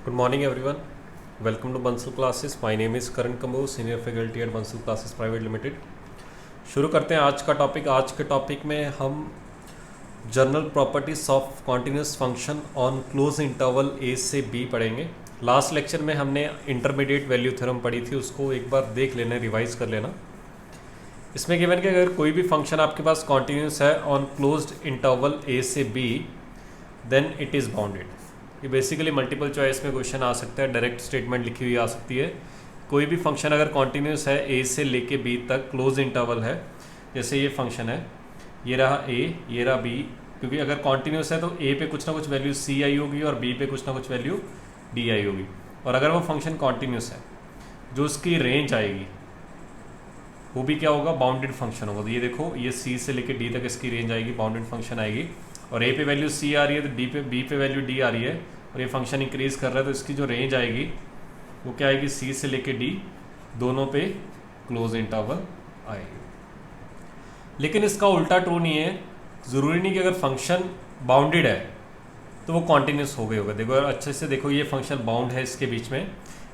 Good morning everyone. Welcome to Bansal Classes. My name is Karan Kamboj, Senior Faculty at Bansal Classes Private Limited. शुरू करते हैं आज का topic. आज के टॉपिक में हम general properties of continuous function on close interval A से बी पढ़ेंगे। लास्ट लेक्चर में हमने इंटरमीडिएट वैल्यू थ्योरम पढ़ी थी, उसको एक बार देख लेना, रिवाइज कर लेना। इसमें गिवन कि अगर कोई भी फंक्शन आपके पास कॉन्टिन्यूस है ऑन क्लोज्ड इंटरवल ए से B then it is bounded. ये बेसिकली मल्टीपल चॉइस में क्वेश्चन आ सकता है, डायरेक्ट स्टेटमेंट लिखी हुई आ सकती है। कोई भी फंक्शन अगर कॉन्टिन्यूस है ए से लेके बी तक, क्लोज इंटरवल है, जैसे ये फंक्शन है, ये रहा ए, ये रहा बी, क्योंकि अगर कॉन्टिन्यूस है तो ए पे कुछ ना कुछ वैल्यू सी आई होगी और बी पे कुछ ना कुछ वैल्यू डी आई होगी। और अगर वो फंक्शन कॉन्टिन्यूस है, जो उसकी रेंज आएगी वो भी क्या होगा, बाउंडेड फंक्शन होगा। तो ये देखो, ये सी से लेके डी तक इसकी रेंज आएगी, बाउंडेड फंक्शन आएगी। और ए पे वैल्यू सी आ रही है तो डी पे बी पे वैल्यू डी आ रही है, और ये फंक्शन इंक्रीज कर रहा है तो इसकी जो रेंज आएगी वो क्या आएगी, सी से लेके डी दोनों पे क्लोज इंटरवल आएगी। लेकिन इसका उल्टा ट्रू नहीं है। ज़रूरी नहीं कि अगर फंक्शन बाउंडेड है तो वो कॉन्टिन्यूस हो गए होगा। देखो अच्छे से देखो, ये फंक्शन बाउंड है इसके बीच में,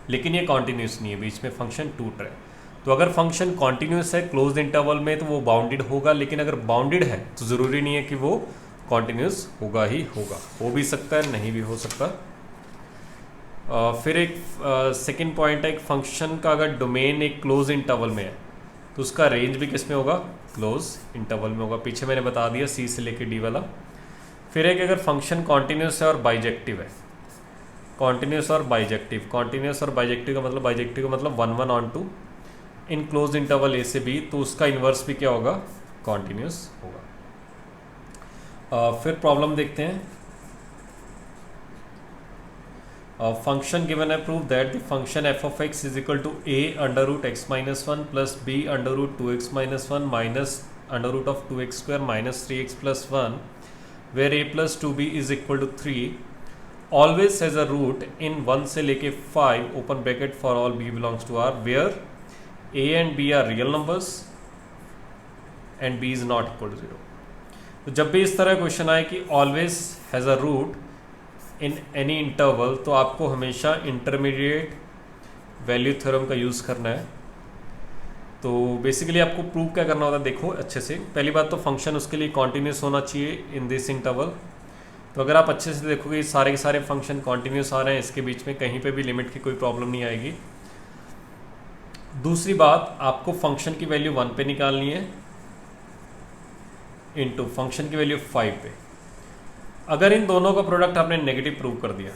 लेकिन ये कॉन्टिन्यूस नहीं है, बीच में फंक्शन टूट रहा है। तो अगर फंक्शन कॉन्टिन्यूस है क्लोज इंटरवल में तो वो बाउंडेड होगा, लेकिन अगर बाउंडेड है तो ज़रूरी नहीं है कि वो कॉन्टिन्यूस होगा ही होगा, हो भी सकता है, नहीं भी हो सकता। फिर एक सेकंड पॉइंट है, एक फंक्शन का अगर डोमेन एक क्लोज इंटरवल में है तो उसका रेंज भी किस में होगा, क्लोज इंटरवल में होगा। पीछे मैंने बता दिया सी से लेके डी वाला। फिर एक अगर फंक्शन कॉन्टिन्यूस है और बाइजेक्टिव है, कॉन्टिन्यूस और बाइजेक्टिव, कॉन्टिन्यूस और बाइजेक्टिव का मतलब 1 1 on 2 in close interval A से बी, तो उसका इन्वर्स भी क्या होगा, कॉन्टिन्यूस होगा। फिर प्रॉब्लम देखते हैं। फंक्शन गिवन है, prove that the function f of x is equal to a under root x minus 1 plus b under root 2x minus 1 minus under root of 2x square minus 3x plus 1 where a plus 2b is equal to 3 always has a root in 1 से लेके 5 open bracket for all b belongs to r where a and b are real numbers and b is not equal to 0। तो जब भी इस तरह question आए कि always has a root in any interval, तो आपको हमेशा इंटरमीडिएट वैल्यू थ्योरम का यूज़ करना है। तो बेसिकली आपको प्रूव क्या करना होता है, देखो अच्छे से। पहली बात तो फंक्शन उसके लिए कॉन्टिन्यूस होना चाहिए इन दिस इंटरवल। तो अगर आप अच्छे से देखोगे ये सारे के सारे फंक्शन कॉन्टिन्यूस आ रहे हैं, इसके बीच में कहीं पे भी लिमिट की कोई प्रॉब्लम नहीं आएगी। दूसरी बात, आपको फंक्शन की वैल्यू 1 पे निकालनी है इनटू फंक्शन की वैल्यू 5 पे। अगर इन दोनों का प्रोडक्ट आपने नेगेटिव प्रूव कर दिया,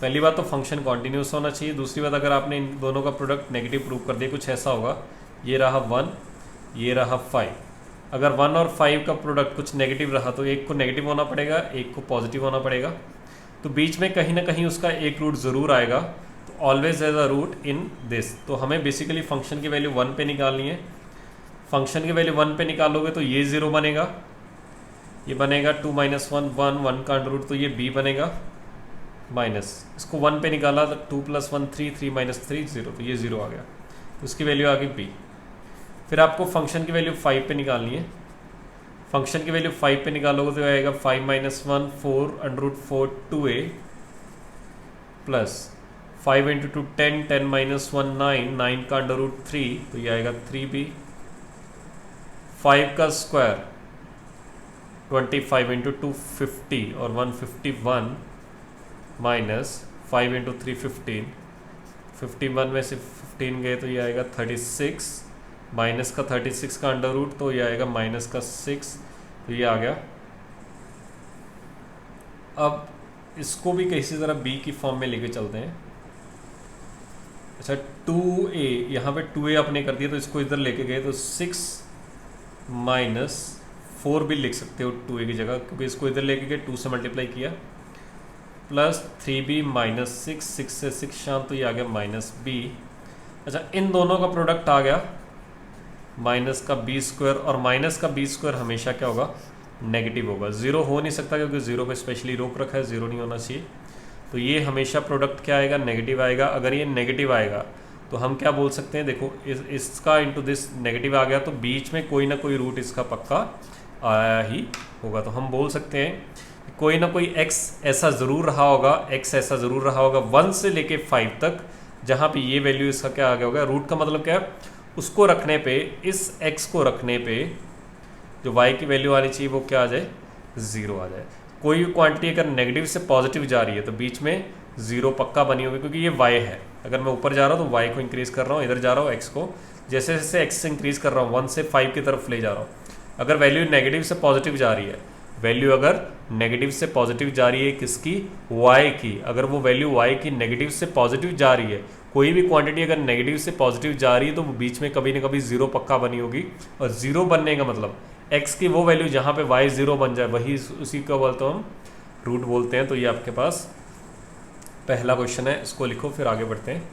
पहली बात तो फंक्शन कॉन्टिन्यूस होना चाहिए। दूसरी बात, अगर आपने इन दोनों का प्रोडक्ट नेगेटिव प्रूव कर दिया, कुछ ऐसा होगा, ये रहा 1, ये रहा 5। अगर 1 और 5 का प्रोडक्ट कुछ नेगेटिव रहा तो एक को नेगेटिव होना पड़ेगा, एक को पॉजिटिव होना पड़ेगा। तो बीच में कहीं ना कहीं उसका एक रूट ज़रूर आएगा। तो always has a root in this. तो हमें बेसिकली फंक्शन की वैल्यू 1 पे निकालनी है। फंक्शन की वैल्यू 1 पे निकालोगे तो ये 0 बनेगा, ये बनेगा 2 माइनस 1 1 1 का अंडर रूट, तो ये b बनेगा माइनस, इसको 1 पे निकाला तो 2 प्लस 1 3 3 माइनस 3 0, तो ये 0 आ गया, तो उसकी वैल्यू आ गई b। फिर आपको फंक्शन की वैल्यू 5 पे निकालनी है। फंक्शन की वैल्यू 5 पे निकालोगे तो आएगा 5 minus 1 4 under root 4 2a plus 5 into 2 10 10 minus 1 9 9 का अंडर रूट 3, तो ये आएगा 3b। 5 का स्क्वायर 25 इंटू 2 50 और 151 माइनस 5 इंटू 3 15, 51 में से 15 गए तो ये आएगा 36 माइनस का 36 का अंडर रूट, तो ये आएगा माइनस का 6, तो ये आ गया। अब इसको भी किसी तरह b की फॉर्म में लेके चलते हैं। अच्छा 2a, यहाँ पे 2a आपने कर दिया तो इसको इधर लेके गए तो 6 माइनस 4 भी लिख सकते हो 2a की जगह, क्योंकि इसको इधर लेके गए 2 से मल्टीप्लाई किया, प्लस 3b माइनस 6 6 से 6 शाम, तो ये आ गया माइनस b। अच्छा इन दोनों का प्रोडक्ट आ गया माइनस का b स्क्वायर, और माइनस का b स्क्वायर हमेशा क्या होगा, नेगेटिव होगा। 0 हो नहीं सकता क्योंकि 0 पे स्पेशली रोक रखा है, 0 नहीं होना चाहिए। तो ये हमेशा प्रोडक्ट क्या आएगा, नेगेटिव आएगा। अगर ये नेगेटिव आएगा तो हम क्या बोल सकते हैं, देखो इसका इंटू दिस नेगेटिव आ गया तो बीच में कोई ना कोई रूट इसका पक्का आया ही होगा। तो हम बोल सकते हैं कोई ना कोई x ऐसा ज़रूर रहा होगा, x ऐसा ज़रूर रहा होगा 1 से लेके 5 तक, जहाँ पे ये वैल्यू इसका क्या आ गया होगा, रूट का मतलब क्या है, उसको रखने पे, इस x को रखने पे जो y की वैल्यू आनी चाहिए वो क्या आ जाए, 0 आ जाए। कोई भी क्वांटिटी अगर नेगेटिव से पॉजिटिव जा रही है तो बीच में 0 पक्का बनी होगी, क्योंकि ये y है। अगर मैं ऊपर जा रहा हूँ तो y को इंक्रीज़ कर रहा हूँ, इधर जा रहा हूँ x को, जैसे जैसे x से इंक्रीज़ कर रहा हूँ 1 से 5 की तरफ ले जा रहा हूँ। अगर वैल्यू नेगेटिव से पॉजिटिव जा रही है, वैल्यू अगर नेगेटिव से पॉजिटिव जा रही है किसकी, y की, अगर वो वैल्यू y की नेगेटिव से पॉजिटिव जा रही है, कोई भी क्वांटिटी अगर नेगेटिव से पॉजिटिव जा रही है तो वो बीच में कभी ना कभी 0 पक्का बनी होगी। और 0 बनने का मतलब x की वो वैल्यू जहाँ पे y 0 बन जाए, वही उसी को बोलते हैं हम रूट बोलते हैं। तो ये आपके पास पहला क्वेश्चन है, इसको लिखो फिर आगे बढ़ते हैं।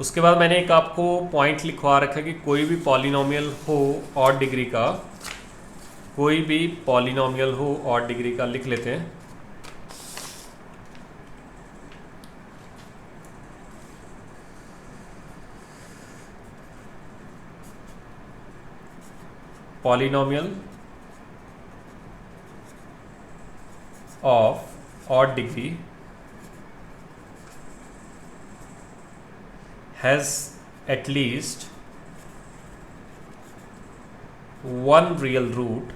उसके बाद मैंने एक आपको पॉइंट लिखवा रखा है कि कोई भी पॉलिनोमियल हो ऑड डिग्री का, कोई भी पॉलिनोमियल हो ऑड डिग्री का, लिख लेते हैं। Polynomial of odd degree has at least one real root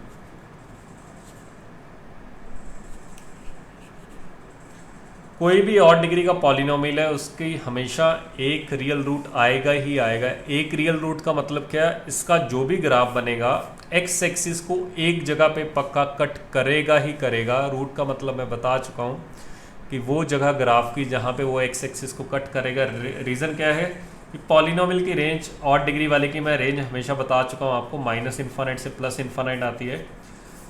कोई भी ऑड डिग्री का पॉलिनोमियल है उसकी हमेशा एक रियल रूट आएगा ही आएगा। एक रियल रूट का मतलब क्या है, इसका जो भी ग्राफ बनेगा एक्स एक्सिस को एक जगह पे पक्का कट करेगा ही करेगा। रूट का मतलब मैं बता चुका हूँ कि वो जगह ग्राफ की जहाँ पे वो एक्स एक्सिस को कट करेगा। रीज़न क्या है कि पॉलिनोमियल की रेंज, ऑड डिग्री वाले की मैं रेंज हमेशा बता चुका हूँ आपको, माइनस इन्फानाइट से प्लस इन्फानाइट आती है।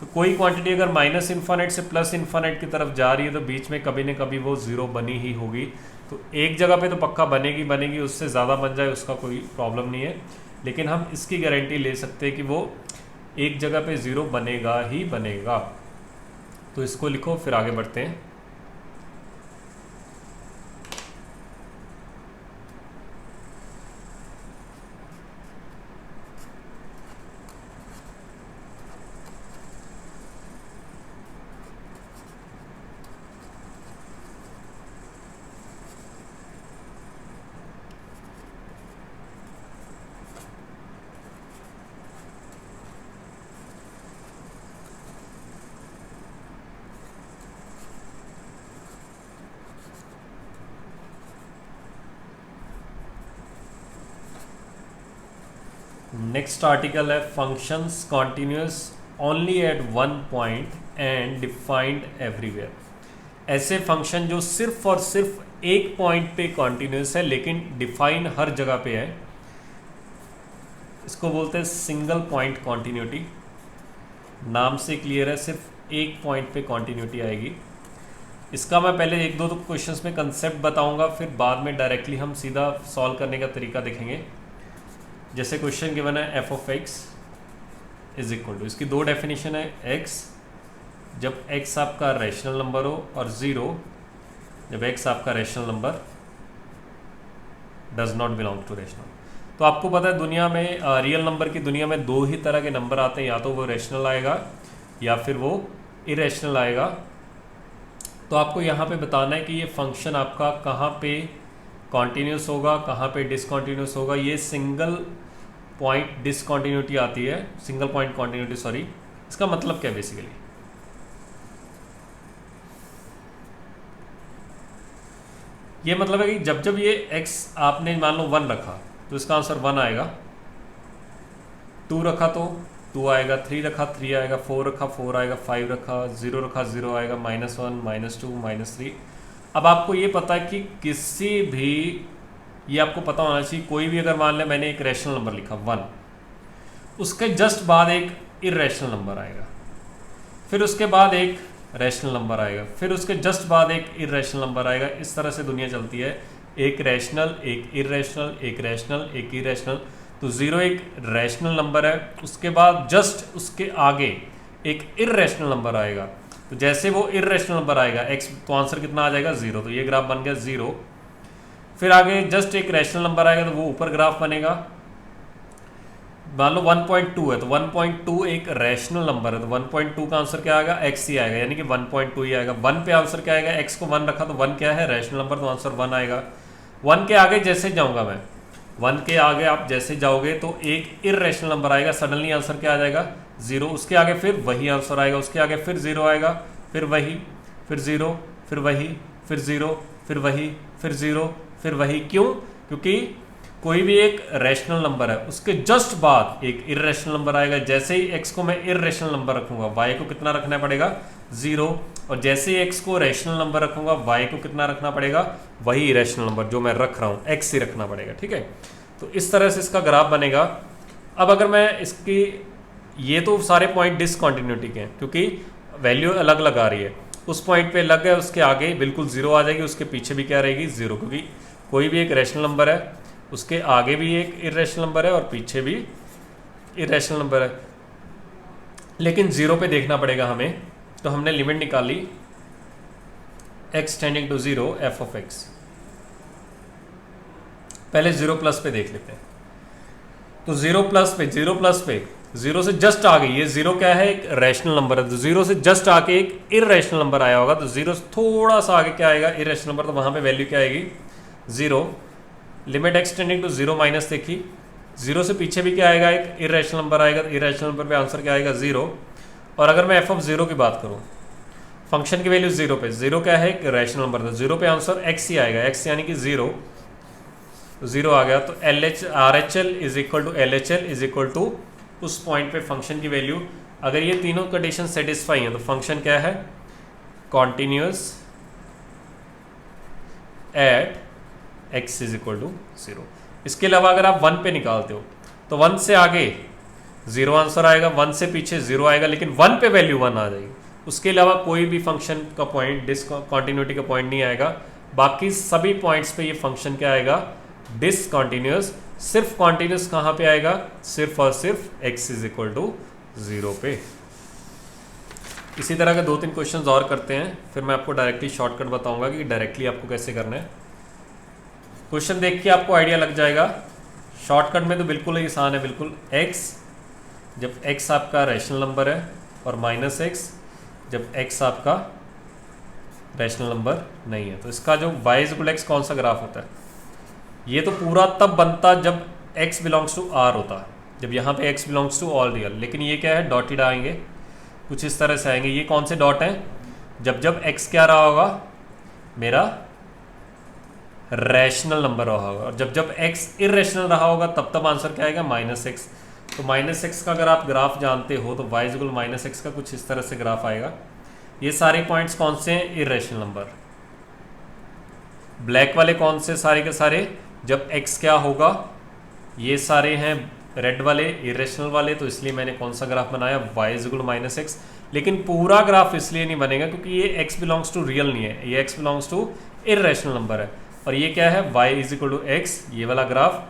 तो कोई क्वांटिटी अगर माइनस इन्फानाइट से प्लस इन्फानाइट की तरफ जा रही है तो बीच में कभी न कभी वो 0 बनी ही होगी। तो एक जगह पे तो पक्का बनेगी बनेगी, उससे ज़्यादा बन जाए उसका कोई प्रॉब्लम नहीं है, लेकिन हम इसकी गारंटी ले सकते हैं कि वो एक जगह पे 0 बनेगा ही बनेगा। तो इसको लिखो फिर आगे बढ़ते हैं। नेक्स्ट आर्टिकल है functions continuous only at one point and defined everywhere. ऐसे फंक्शन जो सिर्फ और सिर्फ एक पॉइंट पे कॉन्टिन्यूस है लेकिन डिफाइन हर जगह पे है, इसको बोलते हैं सिंगल पॉइंट कॉन्टिन्यूटी। नाम से क्लियर है, सिर्फ एक पॉइंट पे कॉन्टिन्यूटी आएगी। इसका मैं पहले एक दो क्वेश्चंस में कंसेप्ट बताऊंगा, फिर बाद में डायरेक्टली हम सीधा सॉल्व करने का तरीका देखेंगे। जैसे क्वेश्चन गिवन है F of x is equal to, इसकी दो डेफिनेशन है, एक्स जब एक्स आपका रैशनल नंबर हो और ज़ीरो जब एक्स आपका rational number does not belong to rational. तो आपको पता है दुनिया में रियल नंबर की दुनिया में दो ही तरह के नंबर आते हैं, या तो वो रैशनल आएगा या फिर वो इरेशनल आएगा। तो आपको यहाँ पे बताना है कि ये फंक्शन आपका कहाँ पे कॉन्टीन्यूस होगा, कहाँ पे डिसकॉन्टीन्यूस होगा। ये सिंगल पॉइंट डिसकॉन्टीन्यूटी आती है, सिंगल पॉइंट कॉन्टीन्यूटी सॉरी। इसका मतलब क्या है बेसिकली, ये मतलब है कि जब जब ये x आपने मान लो 1 रखा तो इसका आंसर 1 आएगा, 2 रखा तो 2 आएगा, 3 रखा 3 आएगा, 4 रखा 4 आएगा, 5 रखा 0 रखा 0 आएगा, -1 -2 -3। अब आपको ये पता है कि किसी भी, ये आपको पता होना चाहिए, कोई भी अगर मान लें मैंने एक रैशनल नंबर लिखा 1, उसके जस्ट बाद एक इरेशनल नंबर आएगा, फिर उसके बाद एक रैशनल नंबर आएगा, फिर उसके जस्ट बाद एक इरेशनल नंबर आएगा। इस तरह से दुनिया चलती है, एक रैशनल एक इरेशनल एक रैशनल एक इरेशनल। तो 0 एक रैशनल नंबर है, उसके बाद जस्ट उसके आगे एक इरेशनल नंबर आएगा। तो जैसे वो इरेशनल नंबर आएगा x, तो आंसर कितना आ जाएगा 0। तो ये ग्राफ बन गया 0। फिर आगे जस्ट एक रैशनल नंबर आएगा तो वो ऊपर ग्राफ बनेगा। मान लो 1.2 है तो 1.2 एक रैशनल नंबर है, तो 1.2 का आंसर क्या आएगा, x ही आएगा, यानी कि 1.2 ही आएगा। 1 पे आंसर क्या आएगा, x को 1 रखा तो 1 क्या है, रैशनल नंबर, तो आंसर 1 आएगा। 1 के आगे जैसे जाऊंगा मैं, 1 के आगे आप जैसे जाओगे तो एक इर्रेशनल नंबर आएगा, सडनली आंसर क्या आ जाएगा, 0। उसके आगे फिर वही आंसर आएगा, उसके आगे फिर 0 आएगा, फिर वही, फिर 0, फिर वही, फिर 0, फिर वही, फिर 0, फिर वही। क्यों? क्योंकि कोई भी एक रैशनल नंबर है, उसके जस्ट बाद एक इर्रेशनल नंबर आएगा। जैसे ही x को मैं इर्रेशनल नंबर रखूंगा, y को कितना रखना पड़ेगा, 0। और जैसे ही x को रैशनल नंबर रखूंगा, y को कितना रखना पड़ेगा, वही इरेशनल नंबर जो मैं रख रहा हूं, x ही रखना पड़ेगा। ठीक है, तो इस तरह से इसका ग्राफ बनेगा। अब अगर मैं इसकी, ये तो सारे पॉइंट डिसकंटिन्यूटी के हैं क्योंकि वैल्यू अलग अलग आ रही है। उस पॉइंट पे लग गए, उसके आगे बिल्कुल 0 आ जाएगी, उसके पीछे भी क्या रहेगी, 0, क्योंकि कोई भी एक रैशनल नंबर है, उसके आगे भी एक इरेशनल नंबर है और पीछे भी इरेशनल नंबर है। लेकिन 0 पे देखना पड़ेगा हमें, तो हमने लिमिट निकाली x tending to 0 f of x। पहले 0 प्लस पे देख लेते हैं। तो 0 प्लस पे 0 से जस्ट आगे, ये 0 क्या है, एक रैशनल नंबर है, तो 0 से जस्ट आके एक इरेशनल नंबर आया होगा, तो 0 से थोड़ा सा आगे क्या आएगा, इरेशनल नंबर, तो वहां पे वैल्यू क्या आएगी, 0। Limit x tending to 0 minus देखी, 0 से पीछे भी क्या आएगा, एक इरेशनल नंबर आएगा, तो इरेशनल नंबर पे आंसर क्या आएगा, 0। और अगर मैं f ऑफ 0 की बात करूं, फंक्शन की वैल्यू 0 पे, 0 क्या है, एक रैशनल नंबर, तो 0 पे आंसर x ही आएगा, x यानी कि 0, तो 0 आ गया। तो RHL is equal to LHL is equal to उस पॉइंट पे फंक्शन की वैल्यू, अगर ये तीनों कंडीशन सेटिस्फाई हैं तो फंक्शन क्या है, continuous at x is equal to 0। इसके अलावा अगर आप 1 पे निकालते हो तो 1 से आगे 0 आंसर आएगा, 1 से पीछे 0 आएगा, लेकिन 1 पे वैल्यू 1 आ जाएगी। उसके अलावा कोई भी फंक्शन का पॉइंट, डिसकंटिन्यूटी का पॉइंट नहीं आएगा। बाकी सभी पॉइंट्स पे ये फंक्शन क्या आएगा, डिसकंटिन्यूअस। सिर्फ कॉन्टिन्यूस कहां पे आएगा, सिर्फ और सिर्फ x इज इक्वल टू 0 पे। इसी तरह के 2-3 क्वेश्चंस और करते हैं, फिर मैं आपको डायरेक्टली शॉर्टकट बताऊंगा कि डायरेक्टली आपको कैसे करना है। क्वेश्चन देख के आपको आइडिया लग जाएगा। शॉर्टकट में तो बिल्कुल ही आसान है, बिल्कुल। x जब x आपका रैशनल नंबर है और माइनस x जब x आपका रैशनल नंबर नहीं है, तो इसका जो y इक्वल x कौन सा ग्राफ होता है, ये तो पूरा तब बनता जब x बिलोंग्स टू r होता है, जब यहाँ पे x belongs to all real. लेकिन ये क्या है, डॉटेड आएंगे, कुछ इस तरह से आएंगे। ये कौन से डॉट हैं, जब x क्या रहा होगा, मेरा रैशनल नंबर रहा होगा, और जब x इरेशनल रहा होगा तब आंसर क्या आएगा, माइनस x। तो माइनस x का अगर आप ग्राफ जानते हो तो y इक्वल माइनस x का कुछ इस तरह से ग्राफ आएगा। ये सारे पॉइंट्स कौन से हैं, इरेशनल नंबर। ब्लैक वाले कौन से, सारे के सारे जब x क्या होगा, ये सारे हैं रेड वाले इरेशनल वाले, तो इसलिए मैंने कौन सा ग्राफ बनाया, y इक्वल माइनस x। लेकिन पूरा ग्राफ इसलिए नहीं बनेगा क्योंकि ये x बिलोंग्स टू रियल नहीं है, ये x belongs to irrational number है, और ये क्या है, y is equal to x, ये वाला ग्राफ।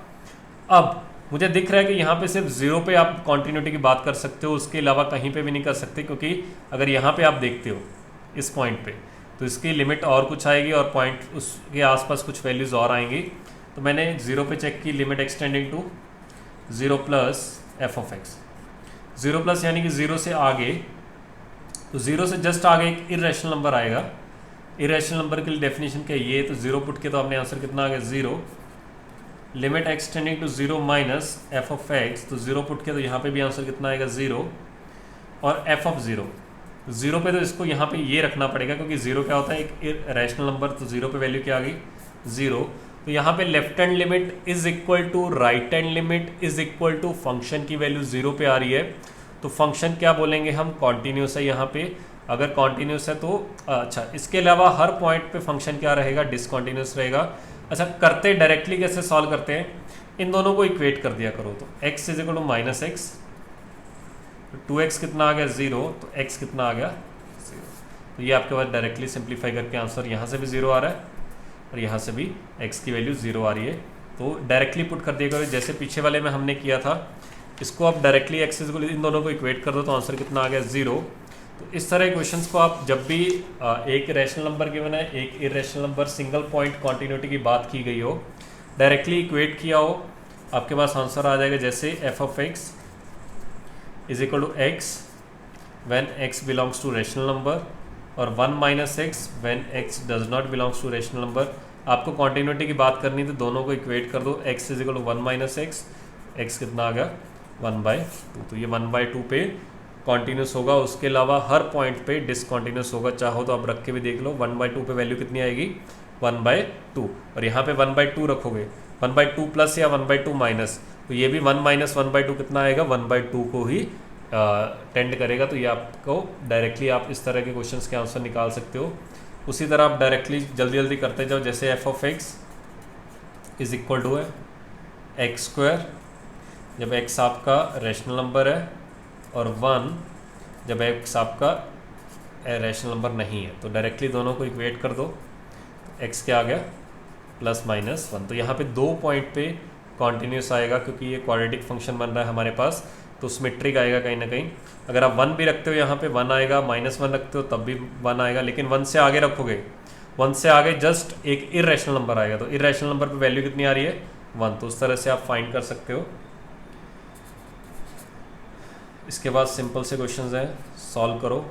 अब मुझे दिख रहा है कि यहाँ पे सिर्फ 0 पे आप कॉन्टिन्यूटी की बात कर सकते हो, उसके अलावा कहीं पे भी नहीं कर सकते, क्योंकि अगर यहाँ पे आप देखते हो इस पॉइंट पे तो इसकी लिमिट और कुछ आएगी और पॉइंट उसके आसपास कुछ वैल्यूज़ और आएंगी। तो मैंने 0 पे चेक की, limit extending to 0 plus F of X. 0 plus यानी कि 0 से आगे, तो 0 से जस्ट आगे एक इरेशनल नंबर आएगा। इरेशनल नंबर के लिए डेफिनेशन क्या है, ये तो 0 पुट के तो आपने आंसर कितना आ गया, 0। Limit extending to 0 minus F of X, तो 0 पुट के तो यहाँ पे भी आंसर कितना आएगा, 0। और एफ ऑफ 0 पे तो इसको यहाँ पे ये रखना पड़ेगा क्योंकि 0 क्या होता है, एक रैशनल नंबर, तो 0 पे वैल्यू क्या आ गई, 0। तो यहाँ पे left hand limit is equal to right hand limit is equal to function की वैल्यू 0 पे आ रही है, तो फंक्शन क्या बोलेंगे हम, कॉन्टिन्यूस है। यहाँ पे अगर कॉन्टिन्यूस है तो अच्छा, इसके अलावा हर पॉइंट पे फंक्शन क्या रहेगा, डिसकॉन्टिन्यूस रहेगा। अच्छा, करते डायरेक्टली कैसे सॉल्व करते हैं, इन दोनों को इक्वेट कर दिया करो। तो x is equal to minus X, 2x कितना आ गया, 0, तो x कितना आ गया, 0। तो ये आपके पास डायरेक्टली सिंप्लीफाई करके आंसर यहाँ से भी 0 आ रहा है और यहाँ से भी x की वैल्यू 0 आ रही है। तो डायरेक्टली पुट कर दिया करो, जैसे पीछे वाले में हमने किया था। इसको आप डायरेक्टली x इक्वल इन दोनों को इक्वेट कर दो तो आंसर कितना आ गया, 0। तो इस तरह के क्वेश्चंस को आप जब भी एक रैशनल नंबर गिवन है, एक irrational number, single point continuity की बात की गई हो, डायरेक्टली इक्वेट किया हो, आपके पास आंसर आ जाएगा जैसे F of x is equal to X when X belongs to rational number और 1 minus X when X does not belongs to rational number. आपको कॉन्टिन्यूटी की बात करनी तो दोनों को इक्वेट कर दो, X is equal to 1 minus X, X कितना आ गया 1/2, तो ये 1/2 पे कॉन्टिन्यूस होगा। उसके अलावा हर पॉइंट पे डिसकॉन्टिन्यूस होगा, चाहो तो आप रख के भी देख लो। 1/2 पे वैल्यू कितनी आएगी 1/2, और यहाँ पे 1/2 रखोगे, 1/2 प्लस या 1/2 माइनस, तो ये भी 1 माइनस 1/2 कितना आएगा 1/2 को ही टेंड करेगा। तो ये आपको डायरेक्टली आप इस तरह के क्वेश्चंस के आंसर निकाल सकते हो। उसी तरह आप डायरेक्टली जल्दी जल्दी करते जाओ, जैसे F of x is equal to है एक्स स्क्वायर जब एक्स आपका रेशनल नंबर है और 1 जब एक्स आपका रेशनल नंबर नहीं है, तो डायरेक्टली दोनों को इक्वेट कर दो। एक्स क्या आ गया ±1। तो यहाँ पे 2 पॉइंट पे कॉन्टिन्यूस आएगा क्योंकि ये क्वाड्रेटिक फंक्शन बन रहा है हमारे पास, तो सिमेट्रिक आएगा कहीं ना कहीं। अगर आप 1 भी रखते हो यहाँ पे 1 आएगा, -1 रखते हो तब भी 1 आएगा, लेकिन 1 से आगे रखोगे, 1 से आगे जस्ट एक इर्रेशनल नंबर आएगा, तो इर्रेशनल नंबर पे वैल्यू कितनी आ रही है 1। तो उस तरह से आप फाइंड कर सकते हो। इसके बाद सिंपल से क्वेश्चंस हैं, सॉल्व करो।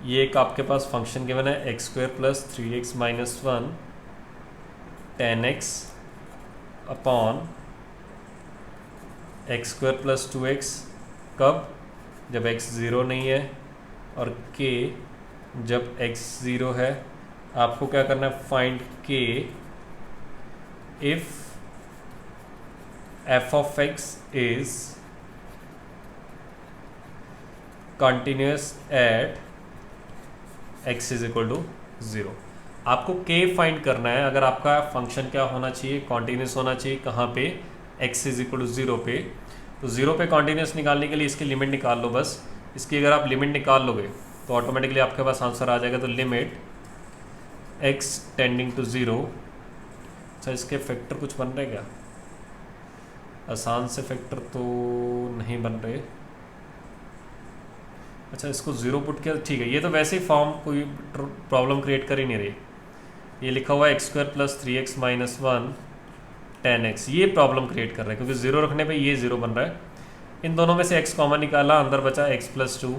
ये एक आपके पास फंक्शन गिवन है X square plus 3x minus 1 10x upon x square plus 2x, कब जब x 0 नहीं है और k जब x 0 है। आपको क्या करना है, find k if f of x इज continuous at x is equal to 0। आपको k फाइंड करना है। अगर आपका फंक्शन क्या होना चाहिए, कॉन्टिन्यूस होना चाहिए, कहाँ पे x इज इक्वल टू 0 पे। तो 0 पे कॉन्टिन्यूस निकालने के लिए इसकी लिमिट निकाल लो बस। इसकी अगर आप लिमिट निकाल लोगे तो ऑटोमेटिकली आपके पास आंसर आ जाएगा। तो लिमिट x टेंडिंग टू 0। अच्छा, इसके फैक्टर कुछ बन रहे क्या, आसान से फैक्टर तो नहीं बन रहे। अच्छा, इसको 0 पुट किया, ठीक है। ये तो वैसे ही फॉर्म कोई प्रॉब्लम क्रिएट कर ही नहीं रही। ये लिखा हुआ है X square plus 3x minus 1 10x, ये प्रॉब्लम क्रिएट कर रहा है क्योंकि 0 रखने पे ये 0 बन रहा है। इन दोनों में से x कॉमन निकाला, अंदर बचा x प्लस 2,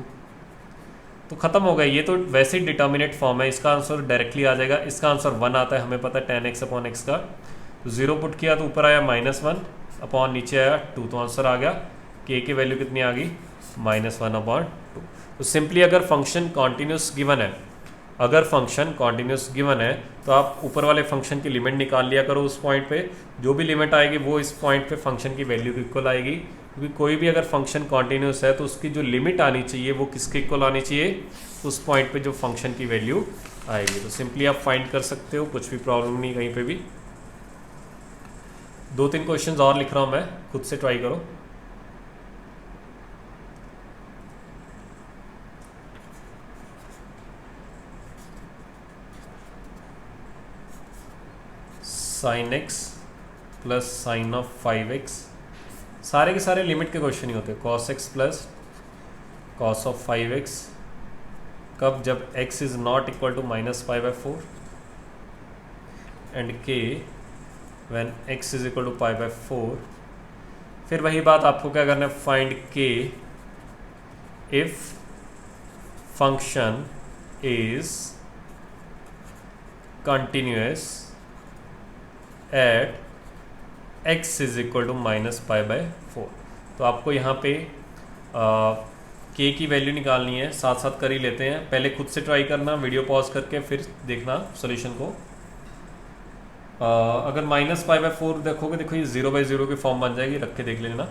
तो ख़त्म हो गया। ये तो वैसे ही डिटर्मिनेट फॉर्म है, इसका आंसर डायरेक्टली आ जाएगा। इसका आंसर 1 आता है, हमें पता है 10x अपॉन एक्स का। तो 0 पुट किया तो ऊपर आया -1 अपॉन नीचे आया 2, तो आंसर आ गया k की वैल्यू कितनी आ गई -1/2। तो सिंपली अगर फंक्शन कॉन्टिन्यूस गिवन है, अगर फंक्शन कॉन्टिन्यूस गिवन है तो आप ऊपर वाले फंक्शन की लिमिट निकाल लिया करो। उस पॉइंट पे जो भी लिमिट आएगी वो इस पॉइंट पे फंक्शन की वैल्यू के इक्वल आएगी, क्योंकि कोई भी अगर फंक्शन कॉन्टिन्यूस है तो उसकी जो लिमिट आनी चाहिए वो किसके इक्वल आनी चाहिए, उस पॉइंट पे जो फंक्शन की वैल्यू आएगी। तो सिंपली आप फाइंड कर सकते हो, कुछ भी प्रॉब्लम नहीं कहीं पे भी। 2-3 क्वेश्चंस और लिख रहा हूँ मैं, खुद से ट्राई करो। sin x plus sign of 5x, सारे के सारे लिमिट के क्वेश्चन ही होते हैं। cos x plus cos of 5x, कब जब x is not equal to -π/4 and k when x is equal to π/4। फिर वही बात, आपको क्या करना है, find k if function is continuous at x is equal to -π/4। तो आपको यहाँ पे k की वैल्यू निकालनी है, साथ साथ कर ही लेते हैं। पहले खुद से ट्राई करना, वीडियो पॉज करके फिर देखना सॉल्यूशन को। अगर -π/4 देखोगे, देखो ये 0/0 की फॉर्म बन जाएगी, रख के देख लेना।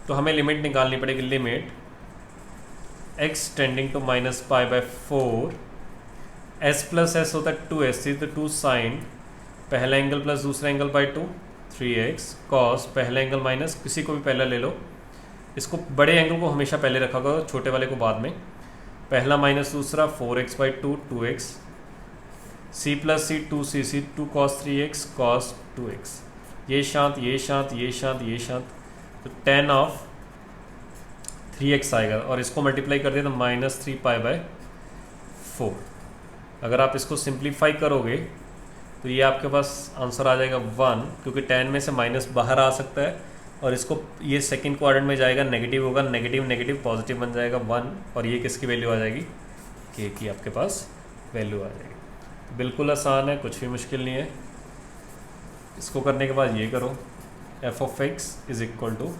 तो हमें लिमिट निकालनी पड़ेगी, limit x tending to -π/4, s plus s होता है 2s, तो 2 साइन पहला एंगल प्लस दूसरा एंगल बाई 2 3x कॉस पहला एंगल माइनस, किसी को भी पहला ले लो। इसको बड़े एंगल को हमेशा पहले रखा करो, छोटे वाले को बाद में। पहला माइनस दूसरा 4x/2 2x, c प्लस सी 2c 2 cos 3x cos 2x, ये शांत ये शांत ये शांत ये शांत, तो tan ऑफ 3x आएगा और इसको मल्टीप्लाई कर दिया तो -3π/4। अगर आप इसको सिंप्लीफाई करोगे तो ये आपके पास आंसर आ जाएगा 1, क्योंकि tan में से माइनस बाहर आ सकता है और इसको ये सेकंड क्वाड्रेंट में जाएगा, नेगेटिव होगा, नेगेटिव नेगेटिव पॉजिटिव बन जाएगा 1, और ये किसकी वैल्यू आ जाएगी, के की आपके पास वैल्यू आ जाएगी। बिल्कुल आसान है, कुछ भी मुश्किल नहीं है। इसको करने के बाद ये करो, F of x is equal to,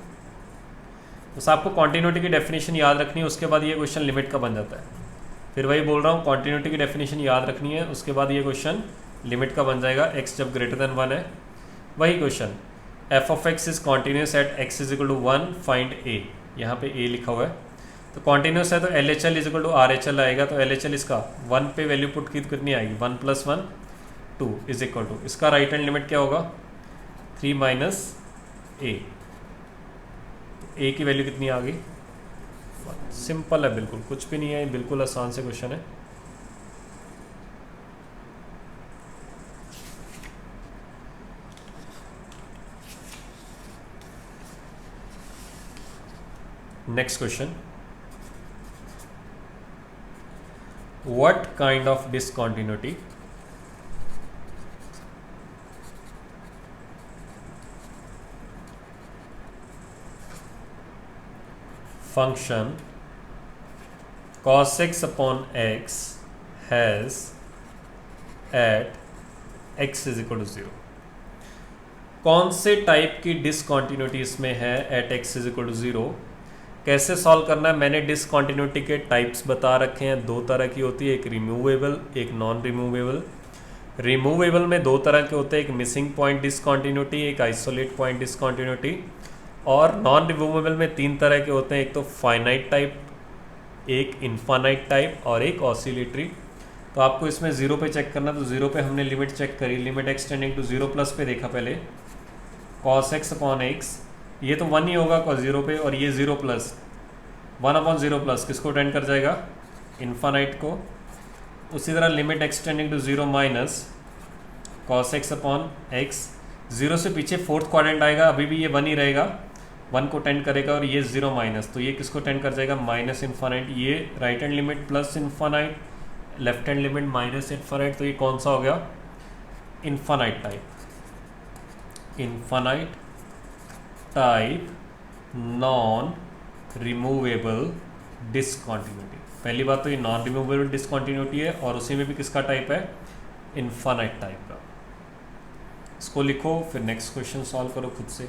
बस आपको कॉन्टिन्यूटी की डेफिनेशन याद रखनी है, उसके बाद ये क्वेश्चन लिमिट का बन जाता है। फिर वही बोल रहा हूँ, कॉन्टिन्यूटी की डेफिनेशन याद रखनी है, उसके बाद ये क्वेश्चन लिमिट का बन जाएगा, x जब ग्रेटर देन 1 है। वही क्वेश्चन, f of x is continuous at x is equal to 1 find a, यहाँ पे a लिखा हुआ है, तो कॉन्टिन्यूस है तो LHL is equal to RHL आएगा, तो LHL इसका 1 पे वैल्यू पुट की कितनी आएगी, 1 + 1 2 इज इक्वल टू, इसका राइट हैंड लिमिट क्या होगा, 3 माइनस a की वैल्यू कितनी आ गई, सिंपल है, बिल्कुल कुछ भी नहीं है, बिल्कुल आसान से क्वेश्चन है। Next question, what kind of discontinuity function cos x upon x has at x is equal to 0। कौन से टाइप की डिसकंटिन्यूटी इसमें है eight x is equal to 0। कैसे सॉल्व करना है, मैंने डिसकंटिन्यूटी के टाइप्स बता रखे हैं, दो तरह की होती है, एक रिमूवेबल एक नॉन रिमूवेबल। रिमूवेबल में दो तरह के होते हैं, एक मिसिंग पॉइंट डिसकंटिन्यूटी, एक आइसोलेट पॉइंट डिसकंटिन्यूटी। और नॉन रिमूवेबल में तीन तरह के होते हैं, एक तो फाइनाइट टाइप, एक इनफाइनाइट टाइप और एक ऑसिलेटरी। तो आपको इसमें 0 पे चेक करना, तो 0 पे हमने लिमिट चेक करी, लिमिट एक्सटेंडिंग टू 0 प्लस पे देखा पहले, cos x अपॉन x, ये तो 1 ही होगा cos 0 पे, और ये 0 प्लस 1 अपॉन 0 प्लस किसको टेंड कर जाएगा, इनफाइनाइट को। उसी तरह limit extending to 0 minus cos x upon x, 0 से पीछे फोर्थ क्वाड्रेंट आएगा, अभी भी ये 1 ही रहेगा, 1 को टेंड करेगा, और ये 0 माइनस, तो ये किसको टेंड कर जाएगा, माइनस इनफाइनाइट। ये right hand limit plus infinite, left hand limit minus infinite, तो ये कौन सा हो गया, infinite type. Infinite type non removable discontinuity. पहली बात तो ये नॉन रिमूवेबल डिसकंटिन्यूटी है, और उसी में भी किसका टाइप है, इनफाइनाइट टाइप का। इसको लिखो, फिर नेक्स्ट क्वेश्चन सॉल्व करो खुद से।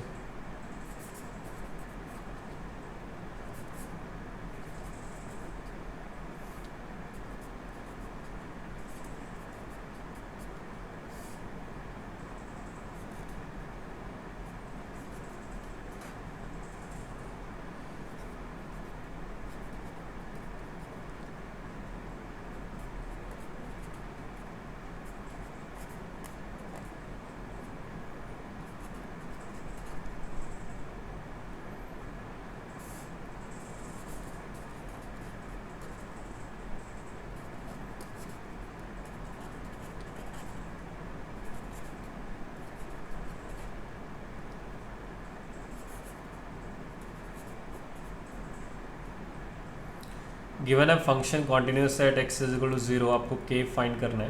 गिवन है function continuous at x is equal to 0, आपको k फाइंड करना है।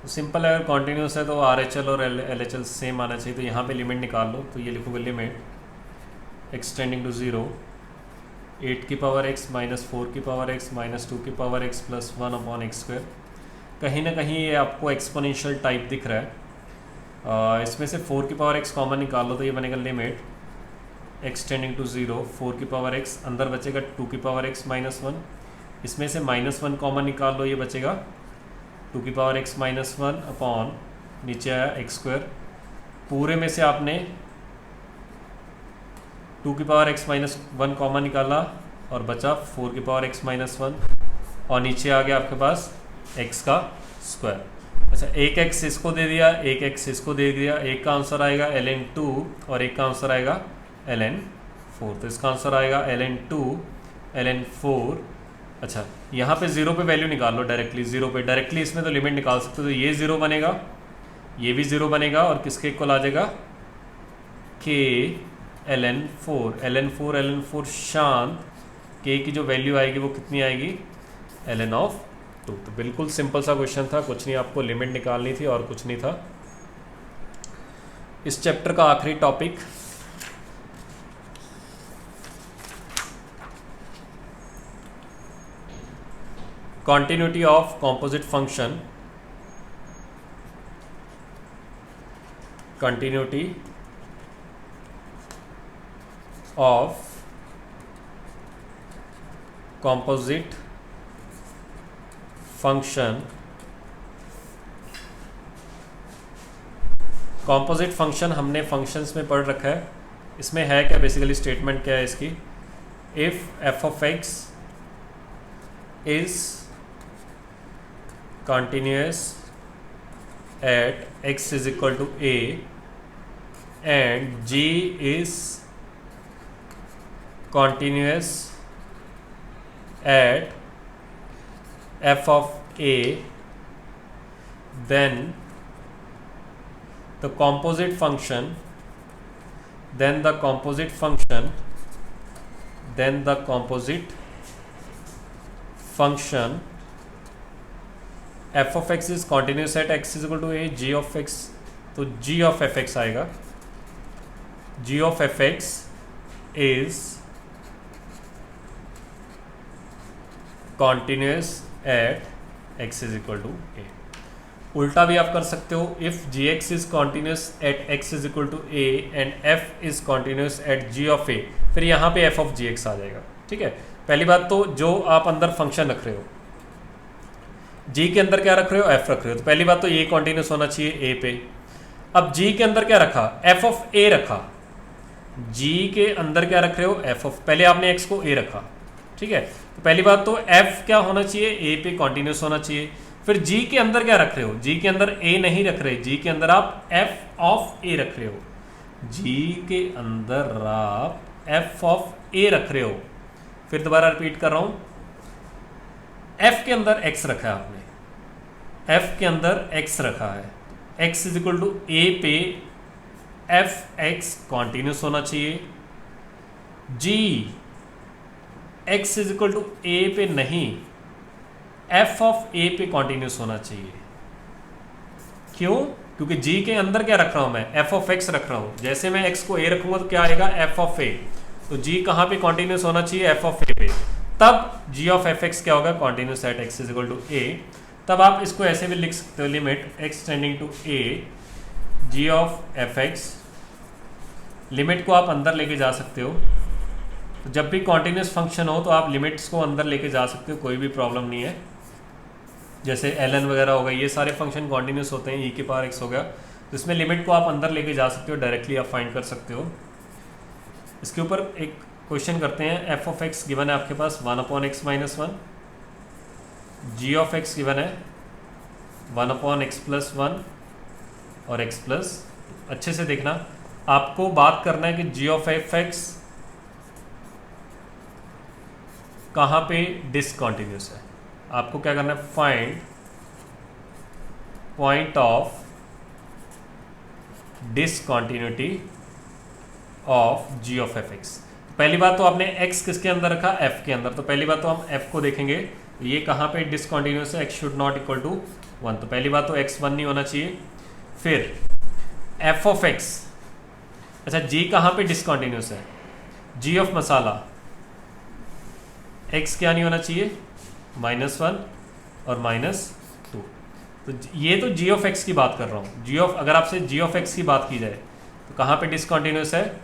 तो सिंपल है, अगर कॉन्टिन्यूस है तो RHL और LHL सेम आना चाहिए, तो यहाँ पे लिमिट निकाल लो, तो ये लिखोगे लिमिट एक्सटेंडिंग टू 0 8 की पावर x माइनस 4 की पावर x माइनस 2 की power x plus 1 upon x square. कहीं ना कहीं ये आपको एक्सपोनेंशियल टाइप दिख रहा है, इसमें से 4 की पावर x कॉमन निकाल लो, तो ये बनेगा लिमिट एक्सटेंडिंग टू 0 4 की पावर x, अंदर बचेगा 2 की पावर x माइनस 1, इसमें से माइनस 1 कॉमन निकाल लो, ये बचेगा 2 की पावर x माइनस 1 अपॉन नीचे आया एक्स स्क्वायर। पूरे में से आपने 2 की पावर x माइनस 1 कॉमन निकाला और बचा 4 की पावर x माइनस 1, और नीचे आ गया आपके पास x का स्क्वायर। अच्छा, एक x इसको दे दिया, एक x इसको दे दिया, एक का आंसर आएगा ln2 और एक का आंसर आएगा ln4, तो इसका आंसर आएगा ln2 ln4। अच्छा, यहाँ पे 0 पे वैल्यू निकाल लो डायरेक्टली, 0 पे डायरेक्टली इसमें तो लिमिट निकाल सकते हो, तो ये 0 बनेगा, ये भी 0 बनेगा, और किसके इक्वल आ जाएगा, k ln4 शांत, k की जो वैल्यू आएगी वो कितनी आएगी, ln(2). तो बिल्कुल सिंपल सा क्वेश्चन था, कुछ नहीं, आपको लिमिट निकालनी थी और कुछ नहीं था। इस चैप्टर का आखिरी topic continuity of composite function, continuity of composite function, composite function हमने functions में पढ़ रखा है, इसमें है क्या बेसिकली स्टेटमेंट क्या है इसकी, if f of x is continuous at x is equal to a and g is continuous at f of a, then the composite function f of x is continuous at x is equal to a, g of x, तो g of fx आएगा, g of fx is continuous at x is equal to a। उल्टा भी आप कर सकते हो, if gx is continuous at x is equal to a and f is continuous at g of a, फिर यहाँ पे f of gx आ जाएगा। ठीक है, पहली बात तो जो आप अंदर फंक्शन रख रहे हो, g के अंदर क्या रख रहे हो, f रख रहे हो, तो पहली बात तो ये कॉन्टिन्यूस होना चाहिए a पे। अब g के अंदर क्या रखा, f of a रखा, g के अंदर क्या रख रहे हो, f of, पहले आपने x को a रखा, ठीक है, तो पहली बात तो f क्या होना चाहिए, a पे कॉन्टिन्यूस होना चाहिए। फिर g के अंदर क्या रख रहे हो, g के अंदर a नहीं रख रहे, g के अंदर आप f of a रख रहे हो, g के अंदर आप f of a रख रहे हो। फिर दोबारा रिपीट कर रहा हूं, f के अंदर x रखा है आपने, f के अंदर x रखा है, x is equal to a पे f x कॉन्टिन्यूस होना चाहिए, g x is equal to a पे नहीं, f ऑफ a पे कॉन्टिन्यूस होना चाहिए। क्यों, क्योंकि g के अंदर क्या रख रहा हूं मैं, f ऑफ x रख रहा हूं, जैसे मैं x को a रखूंगा तो क्या आएगा, f ऑफ a, तो g कहां पे कॉन्टिन्यूस होना चाहिए, f ऑफ a पे, तब g ऑफ fx क्या होगा, continuous at x is equal to a। तब आप इसको ऐसे भी लिख सकते हो, limit x tending to a g of fx, limit को आप अंदर लेके जा सकते हो, तो जब भी कॉन्टिन्यूस फंक्शन हो तो आप लिमिट्स को अंदर लेके जा सकते हो, कोई भी प्रॉब्लम नहीं है। जैसे ln वगैरह हो गया, ये सारे फंक्शन कॉन्टिन्यूस होते हैं, e के पावर x हो गया, तो इसमें लिमिट को आप अंदर लेके जा सकते हो, डायरेक्टली आप फाइंड कर सकते हो। इसके ऊपर एक क्वेश्चन करते हैं, f ऑफ x गिवन है आपके पास 1/x - 1, g of x given है 1/x + 1 और x प्लस, अच्छे से देखना, आपको बात करना है कि g ऑफ fx कहाँ पे डिसकंटिन्यूस है। आपको क्या करना है, find point of discontinuity of g of fx। पहली बात तो आपने x किसके अंदर रखा, f के अंदर, तो पहली बात तो हम f को देखेंगे, ये कहाँ पे डिसकंटिन्यूस है, x should not equal to 1, तो पहली बात तो x 1 नहीं होना चाहिए। फिर f ऑफ x, अच्छा g कहाँ पे डिसकंटिन्यूस है, g ऑफ मसाला, x क्या नहीं होना चाहिए, -1 और -2, तो ये तो g ऑफ x की बात कर रहा हूँ। g ऑफ, अगर आपसे g ऑफ x की बात की जाए तो कहाँ पे डिसकंटिन्यूस है,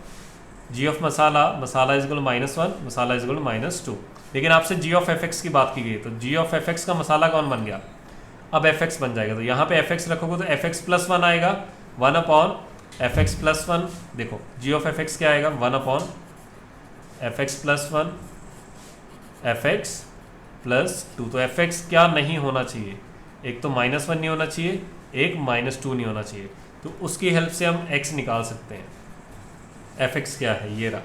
g of masala, masala is equal -1, masala is equal -2, लेकिन आपसे g ऑफ fx की बात की गई, तो g ऑफ fx का मसाला कौन बन गया, अब fx बन जाएगा, तो यहाँ पे fx रखोगे तो fx + 1 आएगा, 1/fx + 1, देखो g ऑफ fx क्या आएगा, 1/fx + 1 fx + 2, तो fx क्या नहीं होना चाहिए, एक तो -1 नहीं होना चाहिए, एक -2 नहीं होना चाहिए, तो उसकी हेल्प से हम x निकाल सकते हैं। fx क्या है, ये रहा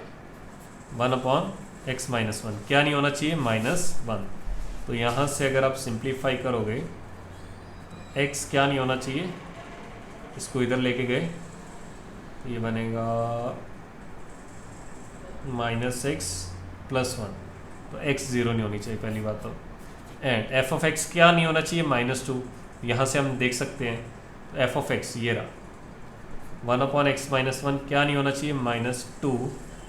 1/x - 1, क्या नहीं होना चाहिए, -1, तो यहाँ से अगर आप सिंप्लीफाई करोगे, x क्या नहीं होना चाहिए, इसको इधर लेके गए तो ये बनेगा -x + 1, तो x 0 नहीं होनी चाहिए पहली बात तो, एंड f ऑफ x क्या नहीं होना चाहिए, -2, यहाँ से हम देख सकते हैं, तो f ऑफ x ये रहा 1/x - 1 क्या नहीं होना चाहिए, -2,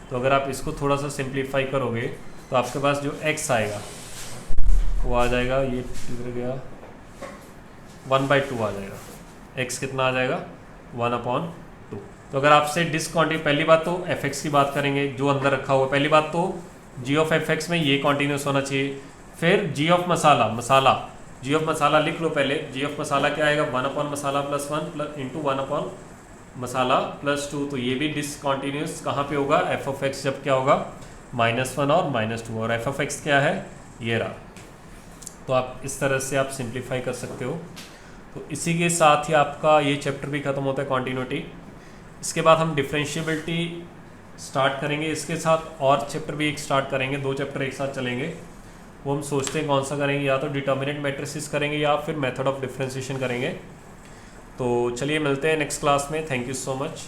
तो अगर आप इसको थोड़ा सा सिंप्लीफाई करोगे तो आपके पास जो x आएगा वो आ जाएगा, ये किधर गया, 1/2 आ जाएगा। x कितना आ जाएगा, 1/2। तो अगर आपसे डिसकॉन्टिन्यूस, पहली बात तो fx की बात करेंगे जो अंदर रखा हुआ है, पहली बात तो g ऑफ fx में ये कॉन्टिन्यूस होना चाहिए। फिर g ऑफ मसाला, g ऑफ मसाला लिख लो पहले। g ऑफ मसाला क्या आएगा, 1/मसाला प्लस 1 इंटू 1/मसाला प्लस 2। तो ये भी डिसकॉन्टिन्यूस कहाँ पे होगा, f ऑफ x जब क्या होगा, -1 और -2, और f ऑफ x क्या है, ये रहा। तो आप इस तरह से आप सिंप्लीफाई कर सकते हो। तो इसी के साथ ही आपका ये चैप्टर भी ख़त्म होता है, कॉन्टिन्यूटी। इसके बाद हम डिफरेंशिएबिलिटी स्टार्ट करेंगे, इसके साथ और चैप्टर भी एक स्टार्ट करेंगे, 2 चैप्टर एक साथ चलेंगे। वो हम सोचते हैं कौन सा करेंगे, या तो डिटर्मिनेंट मैट्रिसेस करेंगे या फिर मेथड ऑफ डिफरेंशिएशन करेंगे। तो चलिए मिलते हैं नेक्स्ट क्लास में। Thank you so much.